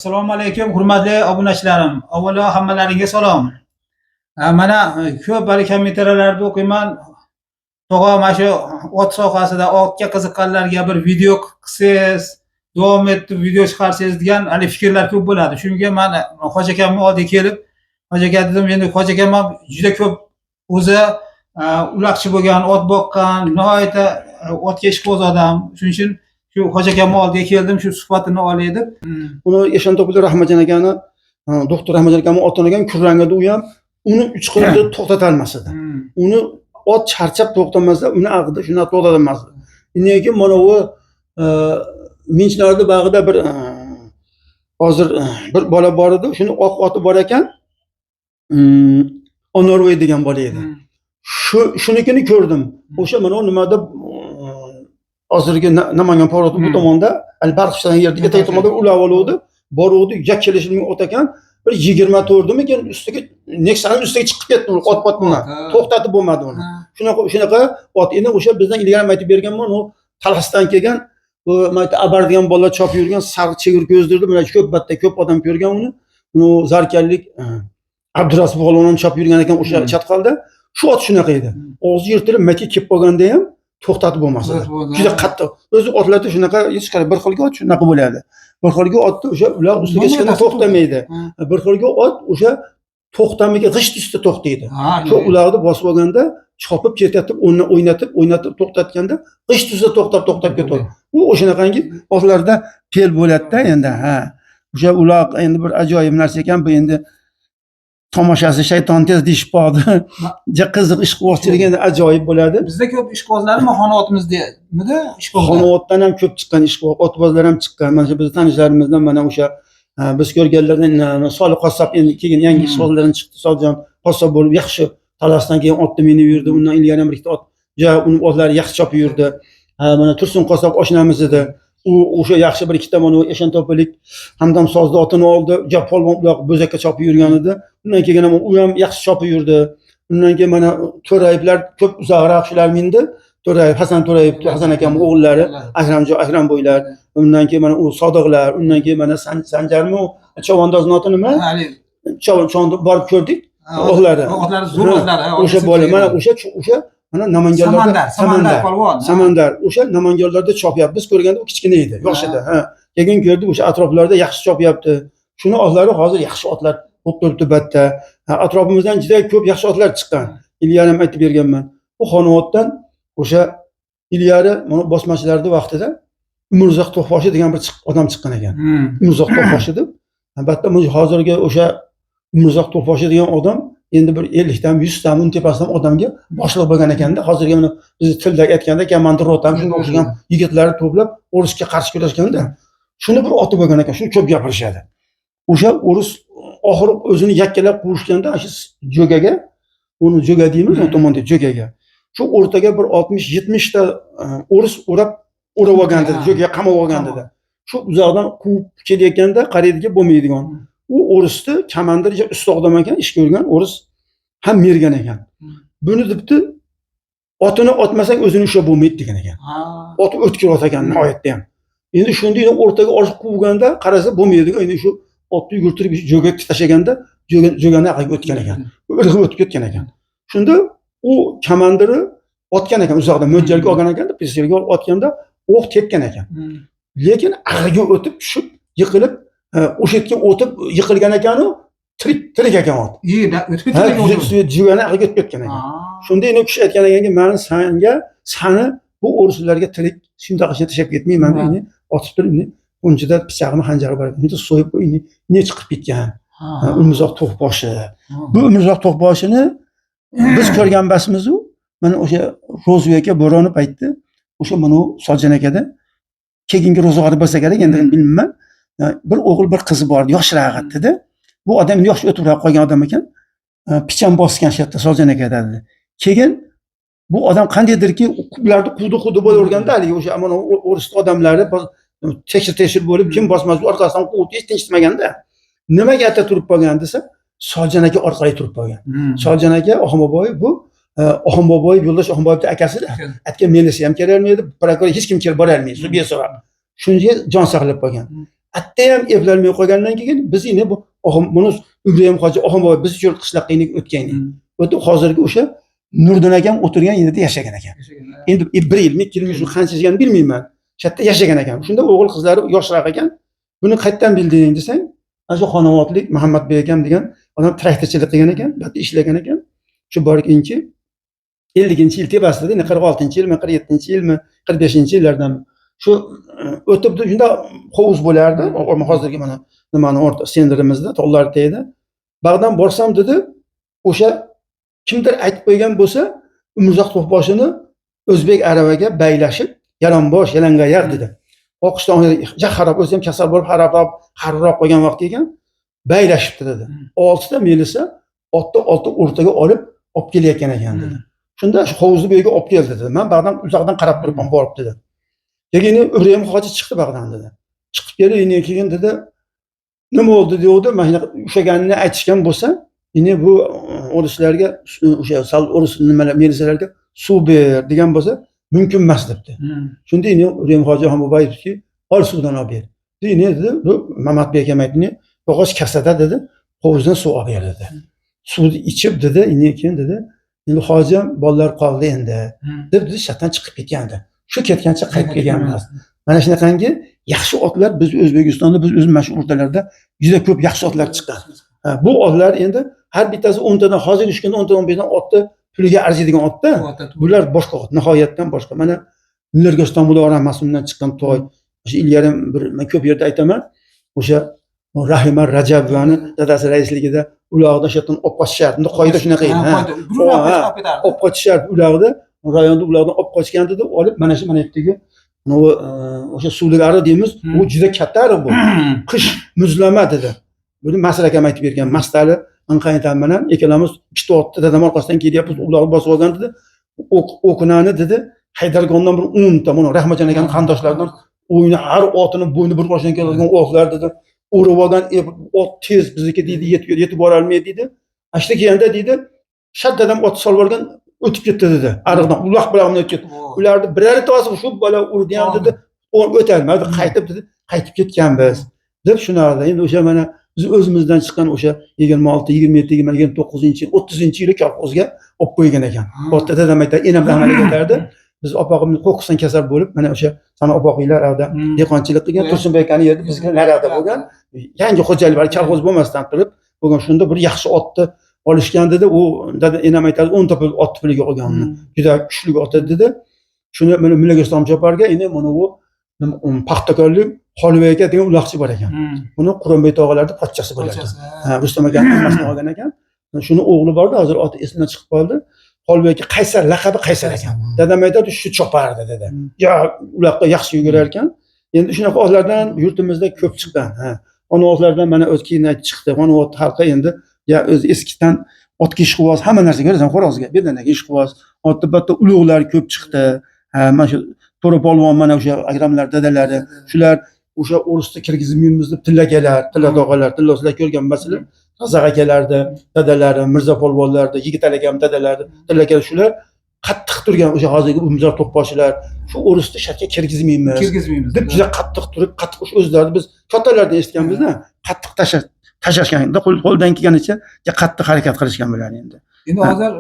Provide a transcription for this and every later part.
Assalomu alaykum, hurmatli obunachilarim. Avvalo hammalaringga salom. Mana ko'p baraka metralarda o'qiyman. Tog'a mana shu ot sohasida otga qiziqqanlarga bir video qilsangiz, davom etib video chiqarsangiz degan fikrlar ko'p bo'ladi. Shunga men Hoji akamning oldiga kelib, Hoji aka dedim, endi Hoji akam ham juda ko'p o'zi uloqchi bo'lgan, ot boqqan, nihoyatda otga ishqiboz odam. Shuning uchun shu Hoji akamning oldiga keldim, shu suhbatini olay deb. Uni Eshonto'pida Rahmatjon akani, doktor Rahmatjon akamning otini olgan kurrangada u ham uni 3 qo'lda to'xtata olmas edi. Uni ot charchab to'xtamasda, uni aqida shuna to'xtata olmas edi. Lekin mana u Minchlarda bag'ida bir hozir bir bola bor edi, shuni oq oti bor ekan. Onorvoy degan bola edi. Shunikini ko'rdim. O'sha mana nimada hozirgi Namangan poroti bu tomonda, Albarqishdan yerda etak tomonda ulab oluvdi, boruvdi, yakkalashning ot ekan, bir 24 mikin ustiga Nexa'ning ustiga chiqib ketdi, ot bilan. To'xtatib bo'lmadi uni. Shunaqa ot endi o'sha bizdan ilgari aytib berganman, u Talxisdan kelgan, bu mayta Abar degan bolalar chopib yurgan, sariq chegir ko'zdirdi, mana ko'p batda ko'p odam ko'rgan uni. Uni zarkarlik Abdurasul G'olondan chopib yurgan ekan o'sha chatqalda. Shu ot shunaqa edi. Og'zi yirtilib maki kelib qolganda ham to'xtatib bo'lmasa. Juda qattiq. O'zi otlarda shunaqa hech qanday bir xilga ot shunaqa bo'ladi. Bir xilga otda o'sha ular ustiga chiqganda to'xtamaydi. Bir xilga ot o'sha to'xtamiga g'isht ustida to'xtaydi. Shu ularni bosib olganda chopib ketib, o'ynatib to'xtatganda g'isht ustida to'xtab ketadi. Bu o'shanaqangi otlarda fel bo'ladi-da endi, ha. O'sha uloq endi bir ajoyib narsa ekan, bu endi tomoshasi shayton tez deyishib qoldi. Ja qiziq ishqibozchilik endi ajoyib bo'ladi. Bizda ko'p ishqibozlarmi xonavotimizda ishqiboz? Xonavotdan ham ko'p chiqqan ishqiboz, otbozlar ham chiqqan. Mana shu biz tanishlarimizdan mana o'sha biz ko'rganlardan Solih qassob endi keyin yangi ishqibozlardan chiqdi. Soljon qassob bo'lib yaxshi Talasdan keyin otni minib yurdi. Undan ilgari ham bir ikkita ot, ja uni otlari yaxshi chopib yurdi. Mana Tursun qassob oshnamiz edi. U o'sha yaxshi bir ikkita mana Eshonto'palik Hamdam sozda otini oldi, ja polvon uloq bo'zakka chopib yurgan edi. Undan keyin ham u ham yaxshi chopib yurdi. Undan keyin mana To'rayevlar ko'p uzoqroq shular mindi. To'rayev, Hasan To'rayev, Hasan akam o'g'illari, Akram bo'ylar. Undan keyin mana u Sodiqlar, undan keyin mana Sanjarmi u Chavandozning oti nima? Chavandozda borib ko'rdik. O'g'illari. O'g'illari zo'r o'zlari. O'sha bola, mana o'sha mana Namanganlarda Samandar. O'sha Namanganlarda chopyapti. Biz ko'rganda u kichkina edi, yosh edi, ha. Keyin ko'rdik o'sha atroflarda yaxshi chopyapti. Shuni otlari hozir yaxshi otlar bo'lib turibdi batda. Atrofimizdan juda ko'p yaxshi otlar chiqqan. Ilgari ham aytib berganman. Bu Xonavotdan o'sha ilgari mana bosmachilarda vaqtida Umurzoq To'xboshi degan bir odam chiqqan ekan. Umurzoq To'xboshi deb. Albatta hozirgi o'sha Umurzoq To'xboshi degan odam endi bir 50 dan 100 dan uni tepasidan odamga boshliq bo'lgan ekanda, hozirgi mana biz tilda aytganda komandir rotam shunga o'xshagan yigitlarni to'plab O'risga qarshi kurashganda, shuni bir oti bo'lgan ekan, shuni ko'p gapirishadi. O'sha O'ris oxiri o'zini yakkalab quvishganda, shu jo'gaga, uni jo'ga deymiz, u tomonda jo'gaga. Shu o'rtaga bir 60-70 ta O'ris o'rab olganda, jo'gaga qamab olganda. Shu uzoqdan quvib kelayotganda qaraydiki bo'lmaydigan. U O'risni komandir ustoqdam ekan, ish ko'rgan O'ris ham mergan ekan. Buni debdi, otini otmasang o'zini ushlab bo'lmaydi degan ekan. Oti o'tkir ot ekan nihoyatda ham. Endi shunday o'rtaga oshib quvganda qarasa bo'lmaydi. Endi shu otni yurtirib jo'ga tashlaganda jo'gani aqlga o'tgan ekan. O'tib ketgan ekan. Shunda u komandiri otgan ekan, uzoqdan mo'ljalga olgan ekan, pistolga otganda o'q tekkan ekan. Lekin aqlga o'tib tushib, yiqilib o'sha yerga o'tib yiqilgan ekan, u tirik ekan ot. Jo'gani aqlga o'tib ketgan ekan. Shunda endi kishi aytgan ekanki, "Meni sani bu o'rislarga tirik shunday tashlab ketmayman, endi otib turib, unchida pichog'ini xanjari bor, endi so'yib qo'ying, ne chiqib ketgan." Umurzoq To'xboshi. Bu Umurzoq To'xboshini biz ko'rgan basmiz u. Mana o'sha Ro'zbek bo'roni paytda o'sha mana Soljon akada keyingi ro'zg'ori bo'lsa kerak, endi bilmayman. Bir o'g'il bir qizi bor, yoshroq edi-da. Bu odam yosh o'tirib qolgan odam ekan. Pichan bosgan shu yerda Soljon aka dedi. Keyin bu odam qandaydirki ularni quvdi bo'laverganda, haligi o'sha mana O'ris odamlari tekshir bo'lib, kim bosmas orqasidan quvib hech tinchmaganda. Nimaga atta turib qolgan desa, Soljon aka orqali turib qolgan. Soljon aka Oxunboboyev bu Oxunboboyev yo'ldosh Oxunboyevning akasi-da. Aytgan menisi ham kelolmaydi, prokuror hech kim kelib bora olmaydi, sudga so'rab. Shunga jon saqlab qolgan. Atta ham eplanmay qolgandan keyin biz yine bu buni Ibrahim Hoji Oxunboy biz uchun qishloqqa o'tgan. O'tib hozirgi o'sha Nurdin akam o'tirgan yerda yashagan ekan. Endi 1 yil, 2 yil shu qancha yashagani bilmayman. Shu yerda yashagan ekan. Shunda o'g'il qizlari yoshroq ekan. Buni qayerdan bilding desang, ana Xonavodlik Muhammadbek akam degan odam traktorchilik qilgan ekan, bu yerda ishlagan ekan. Shu borginchi 50-yil tepasida, 46-yilmi, 47-yilmi, 45-yillardan shu o'tibdi. Shunda hovuz bo'lardi. Hozirgi mana nimani o'rta sendirimizda, tog'lar tagida. Bag'dan borsam dedi, o'sha kimdir aytib qo'ygan bo'lsa, Umrzoq To'xboshini o'zbek aravaga baylashib, yalangbosh, yalangoyoq dedi. Oqishdan xarob, o'zi ham kasal bo'lib, xarabroq qolgan vaqt ekan, baylashibdi dedi. 6 ta melisa otni o'rtaga olib kelayotgan ekan dedi. Shunda shu hovuzni bu yerga olib keldi dedi. Men bag'dan uzoqdan qarab turibman, borib dedi. Keyin Ibrahim Hoji chiqdi bag'dan dedi. Chiqib keldi, keyin dedi, nima bo'ldi dedi, mana ushaganini aytishgan bo'lsa, yine bu o'rislarga o'sha sal o'ris nimalar melisalarga suv ber degan bo'lsa, mumkin emas debdi. Shunda yine Ibrahim Hoji Oxunboy aytdiki, ol suvdan olib ber. Yine dedi, bu Mamatbek akam aytdi, yog'och kasada dedi, hovuzdan suv olib ber dedi. Suvni ichib dedi, keyin dedi, endi hojim bolalar qoldi endi deb dedi, shatdan chiqib ketgandi. Shu ketgancha qaytib kelganmiz. Mana shunaqangi yaxshi otlar biz O'zbekistonda, biz o'z mana shu o'rtalarda juda ko'p yaxshi otlar chiqqan. Bu otlar endi har bittasi 10 tadan, hozir ishkanda 10 tadan 15 dan otni puliga arziydigan otda. Bular boshqa ot, nihoyatdan boshqa. Mana Nurgoston Muloram Mas'uldan chiqqan to'y. O'sha ilgarim bir men ko'p yerda aytaman, o'sha Rahima Rajabovani dadasi raisligida uloqda shatdan olib qochishar. Bunda qoida shunaqa edi. Olib qochishar uloqda, rayonda uloqdan olib qochgan dedi, olib mana shu yerdagi o'sha suvlilar deymiz, u juda katta bu. Qish muzlama dedi. Buni Masr akam aytib bergan. Mastali anqaytam bilan ikkalamiz ikkita otda dadam orqasidan kelyapmiz, uloqni bosib olgan dedi. O'qinani dedi, Haydargondan bir 10 ta, mana Rahmatjon akam qandoshlaridan o'yini har otini bo'yni bir boshdan keladigan otlar dedi. Urib olgan ot tez bizniki deydi, yetib borolmaydi deydi. Ashta kelganda deydi, shaddadan ot solib olgan o'tib ketdi dedi. Ariqdan uloq bilan o'tib ketdi. Ularni birortasi shu bola urdi ham dedi, o'tolmadi, qaytib dedi, qaytib ketganmiz deb shunarda. Endi o'sha mana biz o'zimizdan chiqqan o'sha 26, 27, 29-yil, 30-yili kolxozga olib qo'ygan ekan. Otda dadam aytadi, enam rahmat aytardi. Biz opog'imni qo'qqisdan kasal bo'lib, mana o'sha sana opog'iylar avda dehqonchilik qilgan, Tursunbek akani yerda bizga narada bo'lgan, yangi xo'jaliklar kolxoz bo'lmasdan turib, bo'lgan shunda bir yaxshi otni olishgan dedi. U dada enam aytadi, 10 ta pul ot puliga olganini. Juda kuchli ot dedi. Shuni mana Milagoston choparga endi mana u paxtakorlik Xolibek degan uloqchi bor ekan. Buni Quronbek tog'alarda pochchasi bo'ladi. Rustam aka hammasini olgan ekan. Shuni o'g'li bordi, hozir oti esimdan chiqib qoldi. Xolibek Qaysar laqabi Qaysar ekan. Dadam aytadi, shu chopardi dedi. Ya uloqqa yaxshi yugurar ekan. Endi shunaqa otlardan yurtimizda ko'p chiqqan. Ona otlardan mana o'tkin chiqdi. Ona ot xalqi endi ya o'z eskidan otga ishqivoz hamma narsa ko'rasan, xo'rozga. Birdan ishqivoz, otda batta ulug'lar ko'p chiqdi. Mana shu To'rapolvon mana o'sha agramlar dadalari, shular o'sha o'risda kirgizmaymiz deb tillagalar, tilladog'alar, tilloslar ko'rgan masalan, Razaq akalardi, dadalari, Mirzo polvonlardi, Yigitali akam dadalari, tillagalar shular qattiq turgan o'sha hozirgi Umrzoq To'xboshlar, shu o'risda shartga kirgizmaymiz deb juda qattiq turib, qattiq o'zlari biz kattalardan eshitganmiz-da, qattiq tashashganda qo'ldan kelganicha qattiq harakat qilishgan bular endi. Endi hozir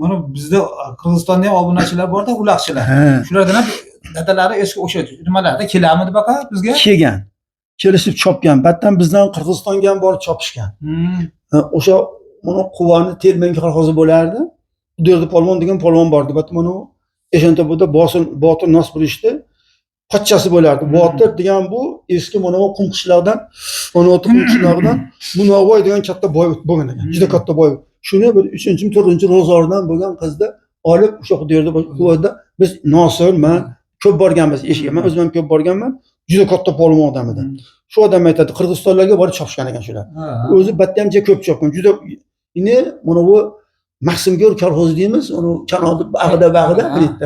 mana bizda Qirg'izistonda ham obunachilar bor-da, uloqchilar. Shulardan ham dadalari eski o'sha nimalarda kelamidi baqa bizga? Kelgan. Kelishib chopgan. Batdan bizdan Qirg'izistonga ham borib chopishgan. O'sha mana Quvani Termengi kolxozi bo'lardi. Bu yerda polvon degan polvon bordi. Bat mana Eshonto'pda Botir Nosburishdi. Pochchasi bo'lardi. Botir degan bu eski mana bu Qumqishloqdan, mana o'tib Qumqishloqdan Munovoy degan katta boy bo'lgan ekan. Juda katta boy. Shuni bir 3-4 rozordan bo'lgan qizni olib o'sha yerda Quvada biz Nosir, men ko'p borganmiz eshikka. Men o'zim ham ko'p borganman. Juda katta polvon odam edi. Shu odam aytadi, Qirg'izistonlarga borib chopishgan ekan shular. O'zi batdan ko'p chopgan. Juda ini mana bu Maxsimgor kolxozi deymiz, uni Kanobi bag'ida bilibdi.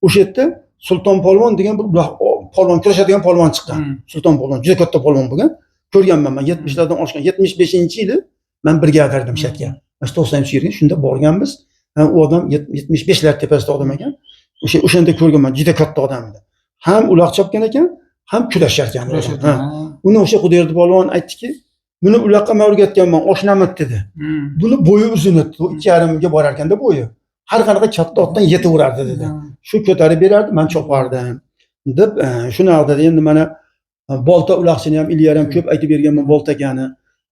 O'sha yerda Sulton polvon degan bir polvon kurashadigan polvon chiqqan. Sulton polvon juda katta polvon bo'lgan. Ko'rganman men 70lardan oshgan. 75-yili men birga kirdim shatga. Mana 90-yilga shunda borganmiz. U odam 75lar tepasida odam ekan. O'shanda ko'rganman, juda katta odam edi. Ham uloq chopgan ekan, ham kurasharkan. Kurashadi. Ha. Uni o'sha Xudoyordi polvon aytdiki, buni uloqqa men o'rgatganman, oshnamit dedi. Buni bo'yi uzun edi, 2,5 ga borar ekanda bo'yi. Har qanaqa katta otdan yetaverardi dedi. Shu ko'tarib berardi, men chopardim. Deb shunaqa dedi. Endi mana bolta uloqchini ham ilgari ham ko'p aytib berganman bolta ekani.